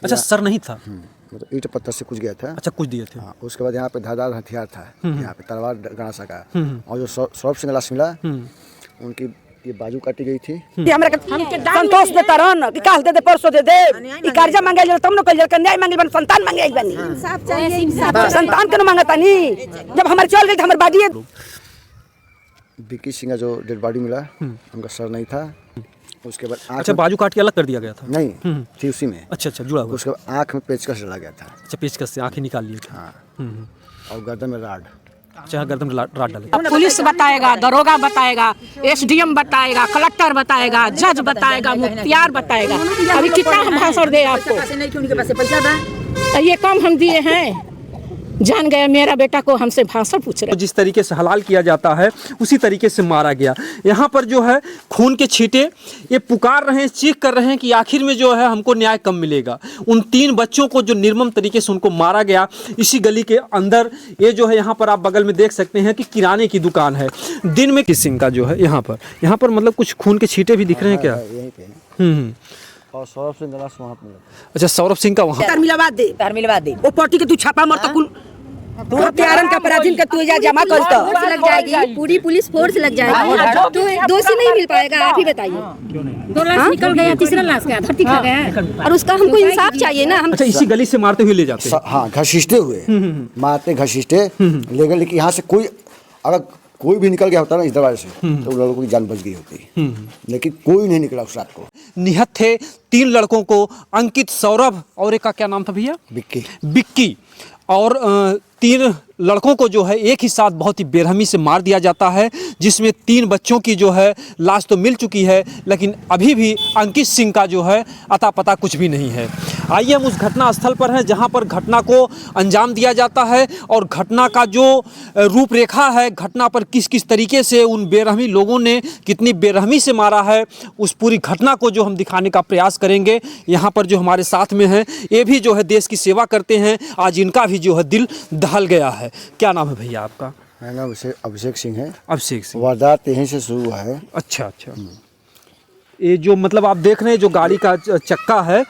अच्छा, सर नहीं था। मतलब ईंट पत्थर से कुछ गया था। अच्छा, कुछ दिए थे। हाँ, उसके बाद यहाँ पे धारदार हथियार था, यहाँ पे तलवार गणासा का, और जो सौरभ सिंह लाश मिला उनकी ये बाजू काटी गई थी। संतोष देता रहन कि काल दे दे परसों दे दे ई कर्जा मांगे जल तुम न कल जल न्याय मांगे बन संतान मांगे आई बनी इंसाफ चाहिए। संतान के न मांगता नहीं, जब हमारे चल गई तो हमारी बाडी विक्की सिंह का जो डेड बॉडी मिला उनका सर नहीं था। उसके बाद अच्छा, बाजू काट के अलग कर दिया गया था। नहीं थी उसी में। अच्छा अच्छा, जुड़ा हुआ। उसके बाद आँख में पेचकस डाला गया था। अच्छा, पेचकस से आंखें निकाल लिए थे। हाँ, और गर्दन में राड। अच्छा, गर्दन में राड डाले। पुलिस बताएगा, दरोगा बताएगा, एसडीएम बताएगा, कलेक्टर बताएगा, जज बताएगा, मुख्तियार बताएगा। अभी कितना हम भाषण दे आपको? ये काम हम दिए हैं, जान गया मेरा बेटा को हमसे भाषण पूछ रहे। जिस तरीके से हलाल किया जाता है उसी तरीके से मारा गया। यहाँ पर जो है खून के छींटे ये पुकार रहे हैं, चीख कर रहे हैं कि आखिर में जो है हमको न्याय कब मिलेगा। उन 3 बच्चों को जो निर्मम तरीके से उनको मारा गया इसी गली के अंदर, ये जो है यहाँ पर आप बगल में देख सकते हैं कि किराने की दुकान है। दिन में किस सिंह का जो है यहाँ पर मतलब कुछ खून के छींटे भी दिख रहे हैं क्या? यहीं पे और सौरभ सिंह लाश वहाँ पे। अच्छा, सौरभ सिंह का वहाँ मिलवा दे वो पार्टी के तू छापा मार तो कुल हत्यारन का अपराधी का तू जमा कर तो लग जाएगी, पूरी पुलिस फोर्स लग जाएगी, तो दोषी नहीं मिल पाएगा। आप ही बताइए। 2 लाश निकल गया, तीसरा लाश का धरती खा गया, और उसका हमको इंसाफ चाहिए ना। हम अच्छा, इसी गली से मारते हुए ले जाते हैं। हाँ, घसीटते हुए मारते घसीटते ले गए। लेकिन यहाँ से कोई अगर कोई भी निकल गया होता ना इस दरवाजे से तो उन लोगों की जान बच गई होती। लेकिन कोई नहीं निकला उस रात को। निहत थे 3 लड़कों को, अंकित, सौरभ और एक का क्या नाम था भैया? बिक्की। और 3 लड़कों को जो है एक ही साथ बहुत ही बेरहमी से मार दिया जाता है, जिसमें 3 बच्चों की जो है लाश तो मिल चुकी है, लेकिन अभी भी अंकित सिंह का जो है अता पता कुछ भी नहीं है। आइए हम उस घटना स्थल पर हैं जहां पर घटना को अंजाम दिया जाता है और घटना का जो रूपरेखा है, घटना पर किस किस तरीके से उन बेरहमी लोगों ने कितनी बेरहमी से मारा है, उस पूरी घटना को जो हम दिखाने का प्रयास करेंगे। यहाँ पर जो हमारे साथ में हैं ये भी जो है देश की सेवा करते हैं, आज इनका भी जो है दिल दहल गया है। क्या नाम है भैया आपका? मेरा नाम अभिषेक सिंह है। अभिषेक सिंह। वारदात यहीं से शुरू हुआ है। अच्छा अच्छा। ये जो मतलब आप देख रहे हैं जो गाड़ी का चक्का है,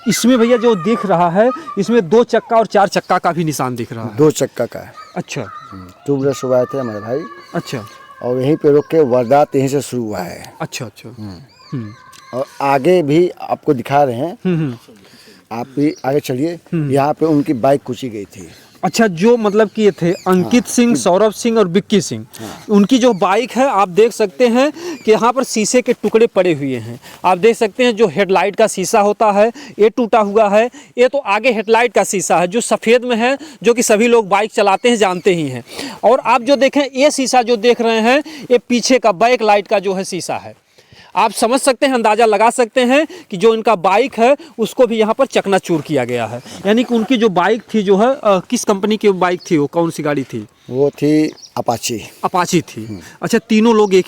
इसमें भैया जो दिख रहा है इसमें 2 चक्का और 4 चक्का का भी निशान दिख रहा है। 2 चक्का का है। अच्छा। 2 व्हीलर से आए थे हमारे भाई। अच्छा। और यहीं पे रोक के वारदात यहीं से शुरू हुआ है। अच्छा अच्छा। और आगे भी आपको दिखा रहे हैं, आप भी आगे चलिए। यहाँ पे उनकी बाइक कुची गई थी। अच्छा, जो मतलब कि ये थे अंकित सिंह, सौरभ सिंह और विक्की सिंह, उनकी जो बाइक है आप देख सकते हैं कि यहाँ पर शीशे के टुकड़े पड़े हुए हैं। आप देख सकते हैं जो हेडलाइट का शीशा होता है ये टूटा हुआ है। ये तो आगे हेडलाइट का शीशा है जो सफ़ेद में है, जो कि सभी लोग बाइक चलाते हैं जानते ही हैं। और आप जो देखें ये शीशा जो देख रहे हैं ये पीछे का बैक लाइट का जो है शीशा है। आप समझ सकते हैं, अंदाज़ा लगा सकते हैं कि जो इनका बाइक है उसको भी यहाँ पर चकनाचूर किया गया है। यानी कि उनकी जो बाइक थी जो है किस कंपनी की बाइक थी, वो कौन सी गाड़ी थी? वो थी अपाची थी। अच्छा, तीनों लोग एक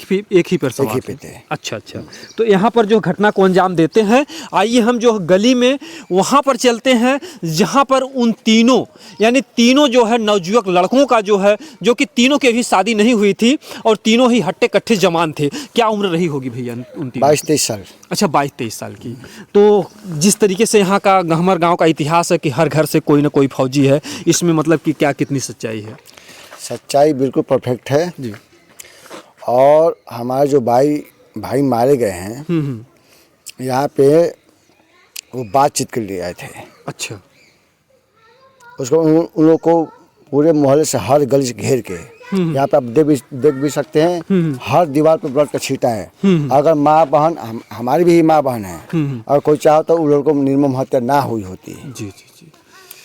ही पर सवार थे। अच्छा अच्छा। तो यहाँ पर जो घटना को अंजाम देते हैं, आइए हम जो गली में वहाँ पर चलते हैं जहाँ पर उन तीनों यानी तीनों जो है नवजुवक लड़कों का जो है, जो कि तीनों की भी शादी नहीं हुई थी और तीनों ही हट्टे कट्टे जवान थे। क्या उम्र रही होगी भैया उन तीनों? 22-23 साल। अच्छा, 22-23 साल की। तो जिस तरीके से यहाँ का गहमर गाँव का इतिहास है कि हर घर से कोई ना कोई फौजी है, इसमें मतलब कि क्या कितनी सच्चाई है? सच्चाई बिल्कुल परफेक्ट है जी। और हमारे जो भाई मारे गए हैं यहाँ पे वो बातचीत के लिए आए थे। अच्छा। उसको उन लोग को पूरे मोहल्ले से हर गली से घेर के यहाँ पे आप देख भी सकते हैं, हर दीवार पे ब्लड का छींटा है। अगर माँ बहन हमारी भी माँ बहन है, और कोई चाहो तो उन लोगों को निर्मम हत्या ना हुई होती। जी जी जी।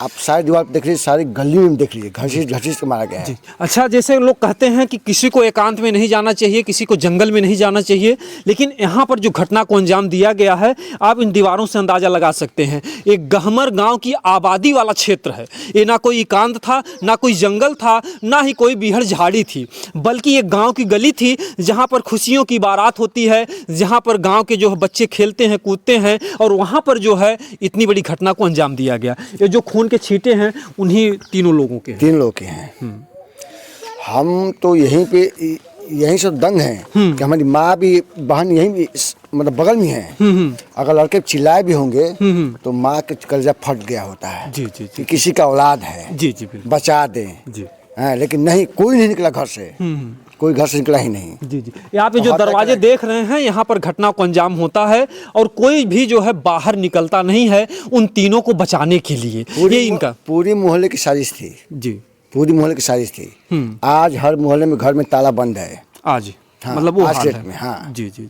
आप सारी दीवार देख लीजिए, सारी गली में देख लीजिए, घसीट के मारा गया है। अच्छा, जैसे लोग कहते हैं कि किसी को एकांत में नहीं जाना चाहिए, किसी को जंगल में नहीं जाना चाहिए, लेकिन यहाँ पर जो घटना को अंजाम दिया गया है आप इन दीवारों से अंदाज़ा लगा सकते हैं। एक गहमर गांव की आबादी वाला क्षेत्र है। ये ना कोई एकांत था, ना कोई जंगल था, ना ही कोई बीहड़ झाड़ी थी, बल्कि एक गाँव की गली थी जहाँ पर खुशियों की बारात होती है, जहाँ पर गाँव के जो बच्चे खेलते हैं कूदते हैं, और वहाँ पर जो है इतनी बड़ी घटना को अंजाम दिया गया। ये जो खून के छींटे हैं उन्हीं तीनों लोगों के 3 लोग के हैं। हम तो यहीं से दंग हैं कि हमारी माँ भी बहन यहीं मतलब बगल में है, अगर लड़के चिल्लाए भी होंगे तो माँ के कलेजा फट गया होता है जी जी कि किसी का औलाद है, जी जी बिल्कुल बचा दें। जी लेकिन नहीं, कोई नहीं निकला घर से, कोई घर से निकला ही नहीं। जी जी। यहाँ पे जो बहुत दरवाजे तक- देख रहे हैं, यहाँ पर घटना को अंजाम होता है और कोई भी जो है बाहर निकलता नहीं है उन तीनों को बचाने के लिए। ये इनका पूरी मोहल्ले की साजिश थी, जी पूरी मोहल्ले की साजिश थी। आज हर मोहल्ले में घर में ताला बंद है। आज हाँ, मतलब वो आज हाल डेट है। में, हाँ। जी जी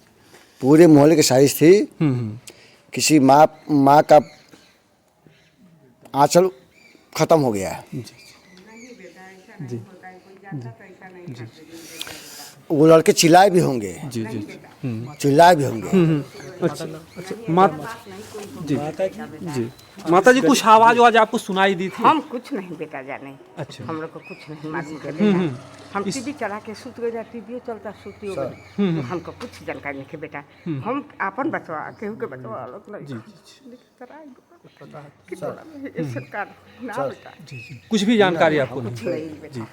पूरे मोहल्ले की साजिश थी। किसी माँ का आंचल खत्म हो गया। जी वो लड़के चिल्लाए भी होंगे, जी जी चिल्लाए भी होंगे। अच्छा जी जी माता जी, कुछ आवाज आपको सुनाई दी थी? हम कुछ नहीं बेटा जाने, अच्छा हम लोग को कुछ नहीं मालूम है। हम टीवी चला के सुत गए, टीवी चलता सुती हो गए, तो हमको कुछ जानकारी नहीं है बेटा। हम अपन बचवा केहू के बचवा अलग नहीं सरकार ना बेटा, कुछ भी जानकारी आपको नहीं? नहीं बेटा।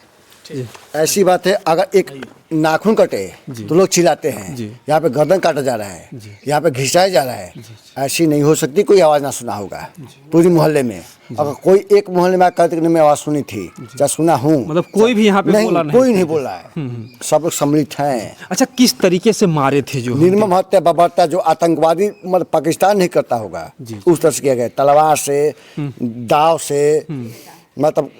ऐसी बात है, अगर एक नाखून कटे तो लोग चिल्लाते हैं, जी। यहाँ पे गर्दन काटा जा रहा है, यहाँ पे घिसाया जा रहा है। ऐसी नहीं हो सकती, कोई आवाज़ ना सुना होगा पूरी मोहल्ले में। अगर कोई एक मोहल्ले में आकर के मैं आवाज़ सुनी थी या सुना हूँ, मतलब कोई भी यहाँ पे बोला नहीं? कोई नहीं बोला है, सब लोग सम्मिलित हैं। अच्छा, किस तरीके से मारे थे जो? निर्मम हत्या बर्बरता जो आतंकवादी मतलब पाकिस्तान नहीं करता होगा, उस तरह से किया गया। तलवार से, दाव से, मतलब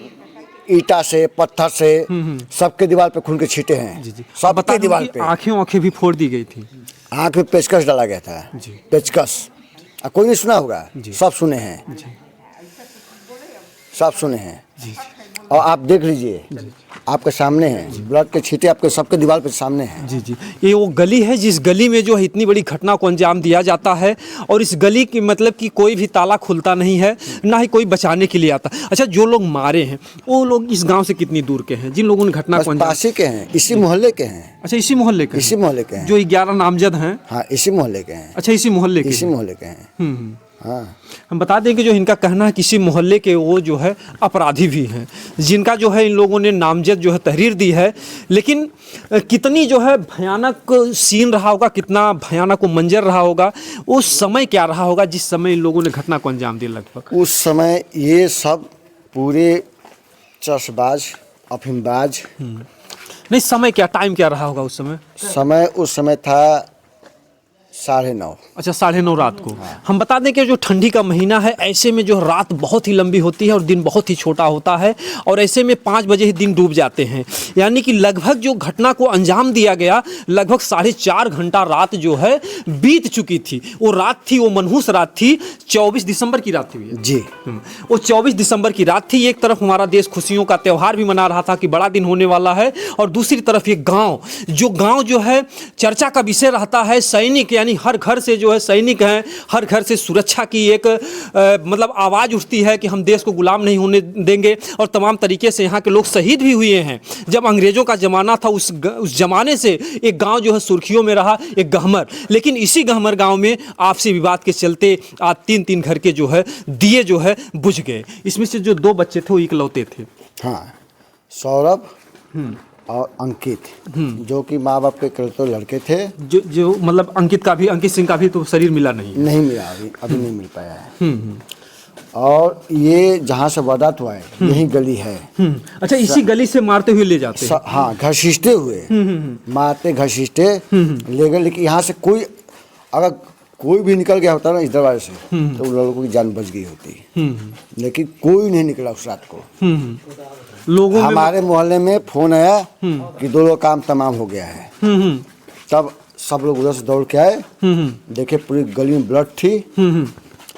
ईटा से, पत्थर से, सबके दीवार पे खून के छींटे हैं। सबके दीवार पे आंखें भी फोड़ दी गई थी। आँख में पेचकस डाला गया था, पेचकस। कोई नहीं सुना होगा, सब सुने हैं, सब सुने हैं। और आप देख लीजिए, आपके सामने है, ब्लड के छींटे आपके सबके दीवार पे सामने हैं। जी जी, ये वो गली है जिस गली में जो है इतनी बड़ी घटना को अंजाम दिया जाता है, और इस गली की मतलब कि कोई भी ताला खुलता नहीं है, ना ही कोई बचाने के लिए आता। अच्छा, जो लोग मारे हैं वो लोग इस गांव से कितनी दूर के हैं जिन लोगों ने घटना को अंजाम? पास ही के हैं, इसी मोहल्ले के हैं। अच्छा, इसी मोहल्ले के? इसी मोहल्ले के हैं जो 11 नामजद हैं? हाँ, इसी मोहल्ले के हैं। अच्छा, इसी मोहल्ले के? इसी मोहल्ले के हैं। हाँ, हम बता दें कि जो इनका कहना है किसी मोहल्ले के वो जो है अपराधी भी हैं, जिनका जो है इन लोगों ने नामजद जो है तहरीर दी है। लेकिन कितनी जो है भयानक सीन रहा होगा, कितना भयानक वो मंजर रहा होगा, उस समय क्या रहा होगा जिस समय इन लोगों ने घटना को अंजाम दिया? लगभग उस समय ये सब पूरे चर्चबाज, अफीमबाज। नहीं, समय क्या, टाइम क्या रहा होगा उस समय? उस समय था 9:30। अच्छा, 9:30 रात को। हम बता दें कि जो ठंडी का महीना है, ऐसे में जो रात बहुत ही लंबी होती है और दिन बहुत ही छोटा होता है, और ऐसे में 5 बजे ही दिन डूब जाते हैं। यानी कि लगभग जो घटना को अंजाम दिया गया, लगभग 4.5 घंटा रात जो है बीत चुकी थी। वो रात थी, वो मनहूस रात थी, 24 दिसंबर की रात थी भैया जी। वो 24 दिसंबर की रात थी। एक तरफ हमारा देश खुशियों का त्यौहार भी मना रहा था कि बड़ा दिन होने वाला है, और दूसरी तरफ ये गांव जो है चर्चा का विषय रहता है। सैनिक, यानी हर घर से जो है सैनिक हैं, हर घर से सुरक्षा की एक मतलब आवाज़ उठती है कि हम देश को गुलाम नहीं होने देंगे, और तमाम तरीके से यहाँ के लोग शहीद भी हुए हैं। जब अंग्रेज़ों का ज़माना था, उस ज़माने से एक गांव जो है सुर्खियों में रहा, एक गहमर। लेकिन इसी गहमर गांव में आपसी विवाद के चलते आज 3-3 घर के जो है दिए जो है बुझ गए। इसमें से जो 2 बच्चे थे वो इकलौते थे। हाँ, सौरभ और अंकित, जो कि माँ बाप के इकलौते लड़के थे। जो मतलब अंकित सिंह का भी तो शरीर मिला नहीं मिला, अभी नहीं मिल पाया है। और ये जहाँ से वारदात हुआ है, यही गली है। अच्छा, इसी गली से मारते हुए ले जाते हैं? हाँ, घसीटते हुए मारते, घसीटते ले गए। लेकिन यहाँ से कोई, अगर कोई भी निकल गया होता ना इस दरवाजे से, तो उन लोगों की जान बच गई होती। लेकिन कोई नहीं निकला उस रात को। लोगों हमारे मोहल्ले में फोन आया कि 2 लोग काम तमाम हो गया है। तब सब लोग उधर से दौड़ के आए, देखे पूरी गली में ब्लड थी।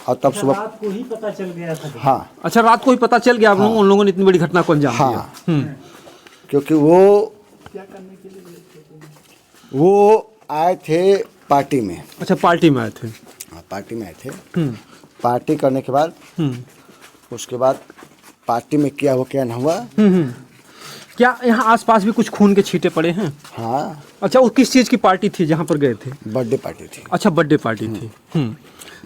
और तब सुबह रात को ही पता चल गया था। हाँ, अच्छा, रात को ही पता चल गया उन लोगों ने इतनी बड़ी घटना को अंजाम दिया। क्योंकि वो आए थे पार्टी में। अच्छा, पार्टी में आए थे? हाँ, पार्टी में आए थे। पार्टी करने के बाद उसके बाद पार्टी में क्या हुआ क्या ना हुआ, क्या यहाँ आसपास भी कुछ खून के छींटे पड़े हैं? हाँ, अच्छा, वो किस चीज़ की पार्टी थी जहाँ पर गए थे? बर्थडे पार्टी थी। अच्छा, बर्थडे पार्टी थी।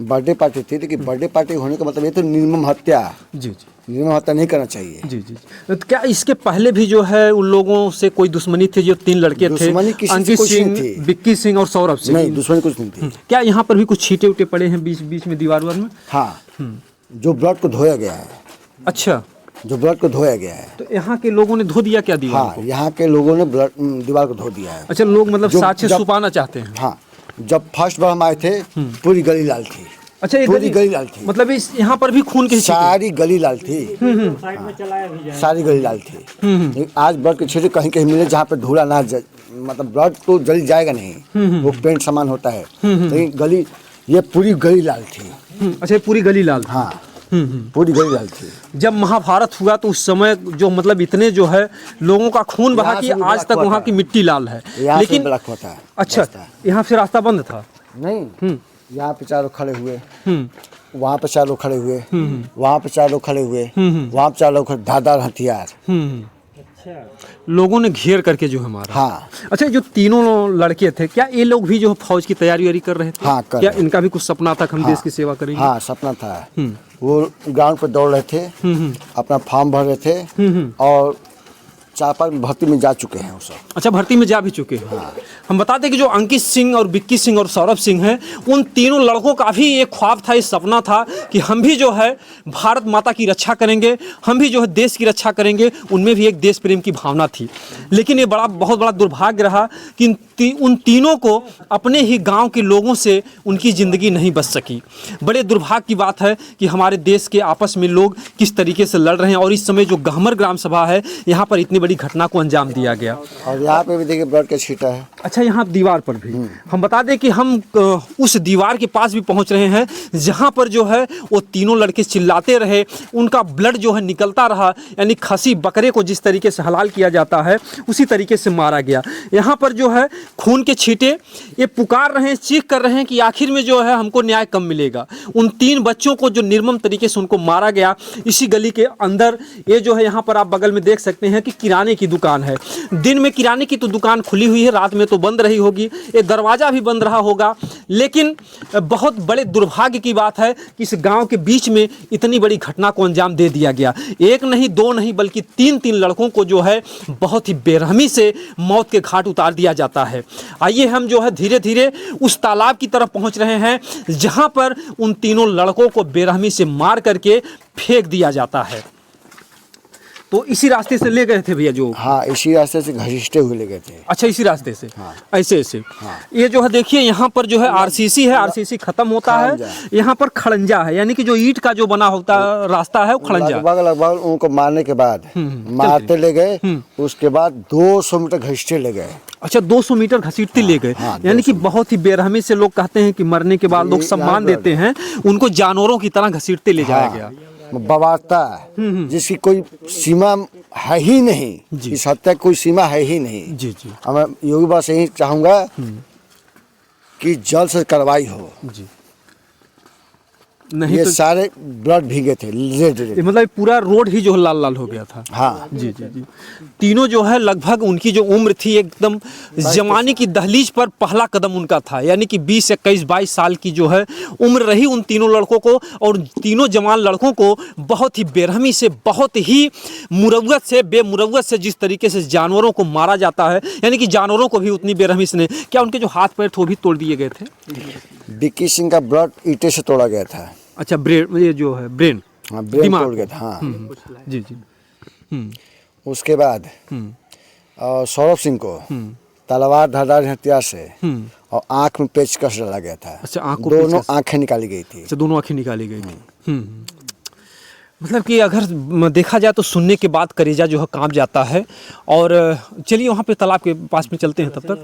बर्थडे पार्टी थी, लेकिन बर्थडे पार्टी होने का मतलब ये तो निर्मम हत्या, जी जी निर्मम हत्या नहीं करना चाहिए। जी जी। तो क्या इसके पहले भी जो है उन लोगों से कोई दुश्मनी थी? जो 3 लड़के थे, दुश्मनी किसी से अंकित कुछ नहीं सिंह, थी। बिक्की सिंह और सौरभ सिंह। नहीं, दुश्मनी कुछ नहीं थी। क्या यहाँ पर भी कुछ छींटे उटे पड़े हैं बीच बीच में, दीवार में? हाँ, जो ब्लड को धोया गया है, अच्छा, जो ब्लड को धोया गया है। तो यहाँ के लोगों ने धो दिया क्या दीवार हाँ, को? यहाँ के लोगों ने ब्लड दीवार को धो दिया है। अच्छा, लोग मतलब जो- साक्ष्य जब- छुपाना चाहते हैं। हाँ, जब फर्स्ट बार हम आए थे पूरी गली लाल थी। अच्छा, ये पूरी गली लाल थी, मतलब इस यहाँ पर भी खून के छींटे? सारी गली लाल थी। हाँ, सारी गली लाल थी। लेकिन आज ब्लड के छींटे कहीं कहीं मिले जहाँ पे धूला ना मतलब ब्लड तो जल जाएगा नहीं, वो पेंट सामान होता है, लेकिन गली, ये पूरी गली लाल थी। अच्छा, ये पूरी गली लाल थी। हाँ, पूरी गली लाल थी। जब महाभारत हुआ तो उस समय जो मतलब इतने जो है लोगों का खून बहा यहाँ कि से भी आज ब्लैक तक हुआ वहाँ था। की मिट्टी लाल है। यहाँ से लेकिन ब्लैक होता है। अच्छा, रास्ता। यहाँ से रास्ता बंद था? नहीं, यहाँ पे 4 लोग खड़े हुए, हम्म, वहाँ पे 4 लोग खड़े हुए, वहाँ पे 4 लोग खड़े हुए, वहाँ पे 4 लोग खड़े, धारदार हथियार। लोगों ने घेर करके जो हमारा। हाँ, अच्छा, जो तीनों लड़के थे, क्या ये लोग भी जो फौज की तैयारी वारी कर रहे थे? हाँ, कर क्या रहे। इनका भी कुछ सपना था कि हम देश की सेवा करेंगे? हाँ, सपना था। वो ग्राउंड पे दौड़ रहे थे, अपना फॉर्म भर रहे थे, और 4-5 भर्ती में जा चुके हैं वो सब। अच्छा, भर्ती में जा भी चुके हैं। हम बता दें कि जो अंकित सिंह और बिक्की सिंह और सौरभ सिंह हैं, उन तीनों लड़कों का भी एक ख्वाब था, एक सपना था कि हम भी जो है भारत माता की रक्षा करेंगे, हम भी जो है देश की रक्षा करेंगे। उनमें भी एक देश प्रेम की भावना थी। लेकिन ये बहुत बड़ा दुर्भाग्य रहा कि उन तीनों को अपने ही गांव के लोगों से उनकी ज़िंदगी नहीं बच सकी। बड़े दुर्भाग्य की बात है कि हमारे देश के आपस में लोग किस तरीके से लड़ रहे हैं, और इस समय जो गहमर ग्राम सभा है, यहाँ पर इतनी बड़ी घटना को अंजाम दिया गया। और यहाँ पे भी देखिए ब्लड का छींटा है। अच्छा, यहाँ दीवार पर भी हम बता दें कि हम उस दीवार के पास भी पहुँच रहे हैं जहाँ पर जो है वो तीनों लड़के चिल्लाते रहे, उनका ब्लड जो है निकलता रहा। यानी खसी बकरे को जिस तरीके से हलाल किया जाता है उसी तरीके से मारा गया। यहाँ पर जो है खून के छींटे ये पुकार रहे हैं, चीख कर रहे हैं कि आखिर में जो है हमको न्याय कब मिलेगा। उन 3 बच्चों को जो निर्मम तरीके से उनको मारा गया, इसी गली के अंदर ये जो है, यहाँ पर आप बगल में देख सकते हैं कि किराने की दुकान है। दिन में किराने की तो दुकान खुली हुई है, रात में तो बंद रही होगी, ये दरवाज़ा भी बंद रहा होगा। लेकिन बहुत बड़े दुर्भाग्य की बात है कि इस गांव के बीच में इतनी बड़ी घटना को अंजाम दे दिया गया। 1 नहीं 2 नहीं बल्कि 3 लड़कों को जो है बहुत ही बेरहमी से मौत के घाट उतार दिया जाता है। आइए हम जो है धीरे धीरे उस तालाब की तरफ पहुंच रहे हैं जहां पर उन तीनों लड़कों को बेरहमी से मार करके फेंक दिया जाता है। तो इसी रास्ते से ले गए थे भैया जो? हाँ, इसी रास्ते से घसीटते हुए ले गए थे। अच्छा, इसी रास्ते से? हाँ। ऐसे ऐसे? हाँ। ये जो है देखिए, यहाँ पर जो है आरसीसी है, आरसीसी खत्म होता है, यहाँ पर खड़ंजा है, यानी कि जो ईंट का जो बना होता रास्ता है वो खड़ंजा। लगभग उनको मारने के बाद मारते ले गए, उसके बाद 200 मीटर घसीटते ले गए। अच्छा, 200 मीटर घसीटते ले गए। हाँ, यानी कि बहुत ही बेरहमी से लोग कहते हैं कि मरने के बाद लोग सम्मान देते हैं, उनको जानवरों की तरह घसीटते ले जाया गया। बवाता जिसकी कोई सीमा है ही नहीं, इस हत्या की कोई सीमा है ही नहीं। जी जी मैं योगी बाबा से यही चाहूँगा कि जल्द से कार्रवाई हो। जी। नहीं ये तो सारे ब्लड भीगे थे, रेड। मतलब पूरा रोड ही जो लाल लाल हो गया था। हाँ जी जी जी। तीनों जो है लगभग उनकी जो उम्र थी एकदम जवानी की दहलीज पर पहला कदम उनका था। यानी कि 20, 21, 22 साल की जो है उम्र रही उन तीनों लड़कों को, और तीनों जवान लड़कों को बहुत ही बेरहमी से, बहुत ही मुरव्वत से, बेमुरव्वत से जिस तरीके से जानवरों को मारा जाता है, यानी कि जानवरों को भी उतनी बेरहमी से नहीं। क्या उनके जो हाथ पैर थे वो भी तोड़ दिए गए थे? बिक्की सिंह का ब्लड ईंटे से तोड़ा गया था। अच्छा, ब्रेन, ये जो है ब्रेन, हाँ, ब्रेन दिमाग तोड़ गया था। हाँ। जी जी। उसके बाद सौरभ सिंह को तलवार धारदार हथियार से और आंख में पेचकस डाला गया था। अच्छा, आंख को दोनों पेचकस? आंखें निकाली गई थी। अच्छा, दोनों आंखें निकाली गई थी। मतलब कि अगर देखा जाए तो सुनने के बाद कलेजा जो है कांप जाता है। और चलिए वहाँ पे तालाब के पास में चलते हैं तब तक।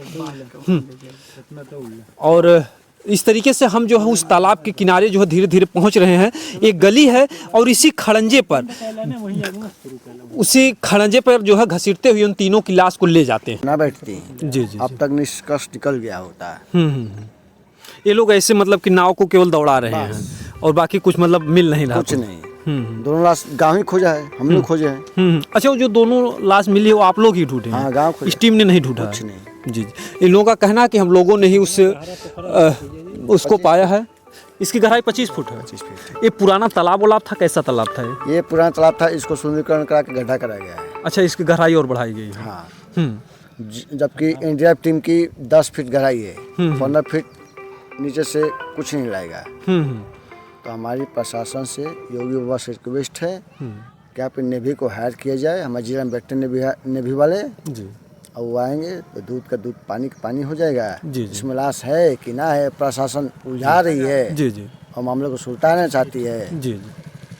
और इस तरीके से हम जो है उस तालाब के किनारे जो है धीरे धीरे पहुंच रहे हैं। एक गली है और इसी खड़ंजे पर, उसी खड़ंजे पर जो है घसीटते हुए उन तीनों की लाश को ले जाते हैं। ना बैठती जी जी। अब तक निष्कर्ष निकल गया होता है। ये लोग ऐसे मतलब कि नाव को केवल दौड़ा रहे हैं और बाकी कुछ मतलब मिल नहीं रहा। कुछ नहीं। दोनों लाश गांव ही खोजा है, हम लोग खोजे हैं। अच्छा, वो जो दोनों लाश मिली है वो आप लोग ही ढूंढे हैं? हाँ, गांव खोजा। इस टीम ने नहीं ढूंढा? कुछ नहीं। जी, इन लोगों का कहना है कि हम लोगों ने ही उसको पाया है। इसकी गहराई 25 फुट है। 25 फीट। ये पुराना तालाब वालाब था, कैसा तालाब था ये? ये पुराना तालाब था, इसको सुंदरीकरण करा के गड्ढा कराया गया है। अच्छा, इसकी गहराई और बढ़ाई गई है। हाँ, हम्म, जबकि एनडीआरएफ टीम की 10 फीट गहराई है, 15 फीट नीचे से कुछ नहीं लाएगा। तो हमारी प्रशासन से योगी बाबा से रिक्वेस्ट है कि आप नेवी को हायर किया जाए, हमारे जिला में बैठे नेवी वाले जी, अब वो आएंगे तो दूध का दूध, पानी का पानी हो जाएगा। जी। इसमें लाश है कि ना है, प्रशासन उलझा रही है जी, जी, और मामले को सुलटाना चाहती है। जी, जी,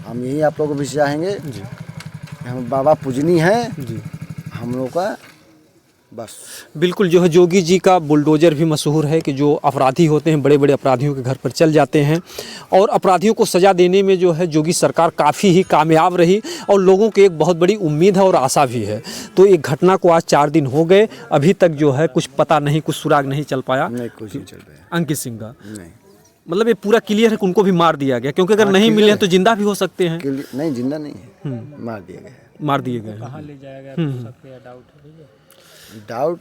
हम यही आप लोगों को भी चाहेंगे जी, कि हम बाबा पूजनी हैं, जी। हम लोग का बस। बिल्कुल, जो है जोगी जी का बुलडोजर भी मशहूर है कि जो अपराधी होते हैं बड़े बड़े अपराधियों के घर पर चल जाते हैं और अपराधियों को सज़ा देने में जो है जोगी सरकार काफ़ी ही कामयाब रही और लोगों की एक बहुत बड़ी उम्मीद है और आशा भी है। तो एक घटना को आज 4 दिन हो गए, अभी तक जो है कुछ पता नहीं, कुछ सुराग नहीं चल पाया नहीं, कुछ नहीं चल रहा है। अंकित सिंह का। नहीं, मतलब ये पूरा क्लियर है कि उनको भी मार दिया गया, क्योंकि अगर नहीं मिले हैं तो जिंदा भी हो सकते हैं। नहीं, जिंदा नहीं है, मार दिया गया है। मार दिए गए हैं। डाउट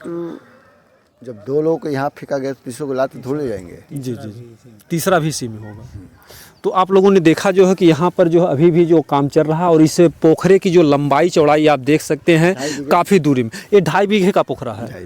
जब 2 लोगों को यहाँ फेंका गया तो तीसरे को लाते थोड़े जाएंगे। जी, जी, जी, तीसरा भी इसी में होगा। तो आप लोगों ने देखा जो है कि यहाँ पर जो है अभी भी जो काम चल रहा है और इस पोखरे की जो लंबाई चौड़ाई आप देख सकते हैं काफ़ी दूरी में। ये 2.5 बीघे का पोखरा है,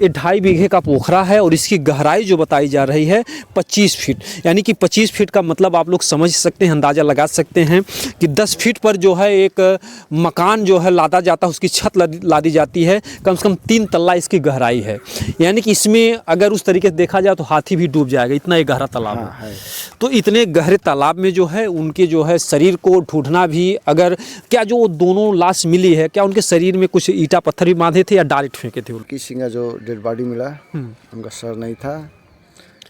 ये 2.5 बीघे का पोखरा है और इसकी गहराई जो बताई जा रही है 25 फीट, यानी कि 25 फीट का मतलब आप लोग समझ सकते हैं, अंदाज़ा लगा सकते हैं कि 10 फीट पर जो है एक मकान जो है लादा जाता है, उसकी छत लादी जाती है, कम से कम 3 तल्ला इसकी गहराई है। यानी कि इसमें अगर उस तरीके से देखा जाए तो हाथी भी डूब जाएगा, इतना एक गहरा तालाब है। तो इतने गहरे तालाब में जो है उनके जो है शरीर को ढूंढना भी, अगर क्या जो दोनों लाश मिली है क्या उनके शरीर में कुछ ईटा पत्थर भी बांधे थे या डायरेक्ट फेंके थे? अंकित सिंह का जो डेड बॉडी मिला उनका सर नहीं था।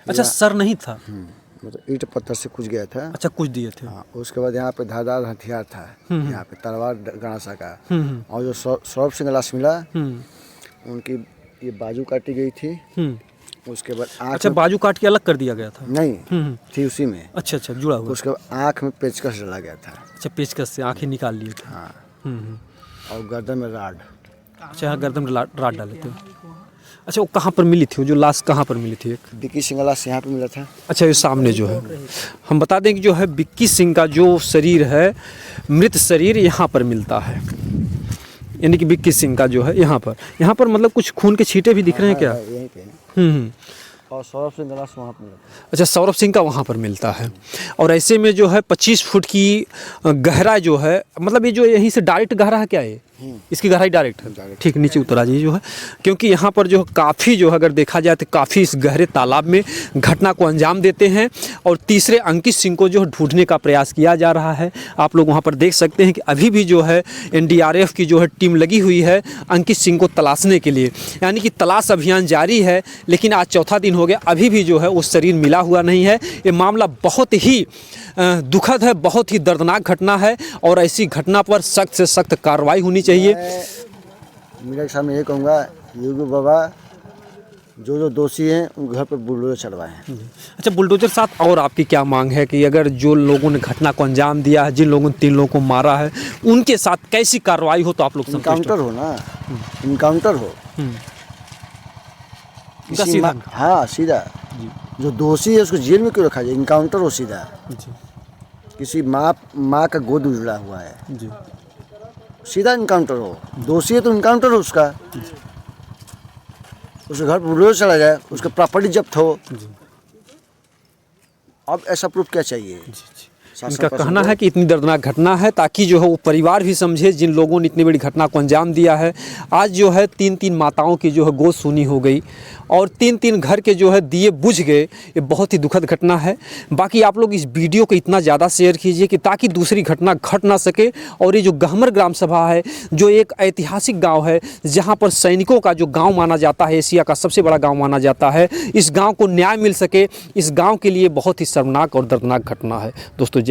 अच्छा, सर नहीं था, मतलब ईंट पत्थर से कुछ गया था। अच्छा, कुछ दिए थे। हाँ, उसके बाद यहाँ पे धारदार हथियार था, यहाँ पे तलवार गणासा का। और जो सौरभ सिंह लाश मिला उनकी ये बाजू काटी गई थी, उसके बाद आँख। अच्छा, बाजू काट के अलग कर दिया गया था? नहीं, थी उसी में। अच्छा, अच्छा, जुड़ा हुआ। उसके बाद आँख में पेचकस डाला गया था। अच्छा, पेचकस से आंखें निकाल लिए थे। हाँ, और गर्दन में राड। अच्छा, यहाँ गर्दन में राड डाले थे। अच्छा, वो कहाँ पर मिली थी, वो जो लाश कहाँ पर मिली थी? एक बिक्की सिंह का लाश यहाँ पे मिला था। अच्छा, ये सामने जो है, हम बता दें कि जो है बिक्की सिंह का जो शरीर है, मृत शरीर यहाँ पर मिलता है, यानी कि बिक्की सिंह का जो है यहाँ पर मतलब कुछ खून के छींटे भी दिख रहे हैं क्या? यहीं पे। और सौरभ सिंह का लाश वहाँ पर मिला। अच्छा, सौरभ सिंह का वहाँ पर मिलता है। और ऐसे में जो है 25 फुट की गहरा जो है, मतलब ये जो यहीं से डायरेक्ट गहरा है क्या? ये इसकी गहराई डायरेक्ट है। ठीक, नीचे उतरा जी जो है, क्योंकि यहाँ पर जो काफ़ी जो है अगर देखा जाए तो काफ़ी इस गहरे तालाब में घटना को अंजाम देते हैं और तीसरे अंकित सिंह को जो ढूंढने का प्रयास किया जा रहा है। आप लोग वहाँ पर देख सकते हैं कि अभी भी जो है एनडीआरएफ की जो है टीम लगी हुई है अंकित सिंह को तलाशने के लिए, यानी कि तलाश अभियान जारी है। लेकिन आज चौथा दिन हो गया, अभी भी जो है वो शरीर मिला हुआ नहीं है। ये मामला बहुत ही दुखद है, बहुत ही दर्दनाक घटना है और ऐसी घटना पर सख्त से सख्त कार्रवाई होनी चाहिए। मेरे सामने ये कहूँगा, योगी बाबा जो दोषी हैं उन घर पर बुलडोजर चलवाएं। अच्छा, बुलडोजर साथ और आपकी क्या मांग है कि अगर जो लोगों ने घटना को अंजाम दिया है, जिन लोगों ने 3 लोगों को मारा है, उनके साथ कैसी कार्रवाई हो तो आप लोग संतुष्ट इनकाउंटर हो ना, इनकाउंटर हो सीधा। हाँ, सीधा। जो दोषी है उसको जेल में क्यों रखा जाए? इनकाउंटर हो सीधा। किसी माँ का गोद उजड़ा हुआ है, सीधा इनकाउंटर हो। दोषी है तो इनकाउंटर हो उसका, उसके घर पर बुलडोजर चला जाए, उसका प्रॉपर्टी जब्त हो। अब ऐसा प्रूफ क्या चाहिए? इनका कहना है कि इतनी दर्दनाक घटना है ताकि जो है वो परिवार भी समझे जिन लोगों ने इतनी बड़ी घटना को अंजाम दिया है। आज जो है 3-3 माताओं की जो है गोद सूनी हो गई और 3-3 घर के जो है दिए बुझ गए। ये बहुत ही दुखद घटना है। बाकी आप लोग इस वीडियो को इतना ज़्यादा शेयर कीजिए कि ताकि दूसरी घटना घट ना सके। और ये जो गहमर ग्राम सभा है, जो एक ऐतिहासिक गाँव है, जहाँ पर सैनिकों का जो गाँव माना जाता है, एशिया का सबसे बड़ा गाँव माना जाता है, इस गाँव को न्याय मिल सके, इस गाँव के लिए बहुत ही शर्मनाक और दर्दनाक घटना है। दोस्तों,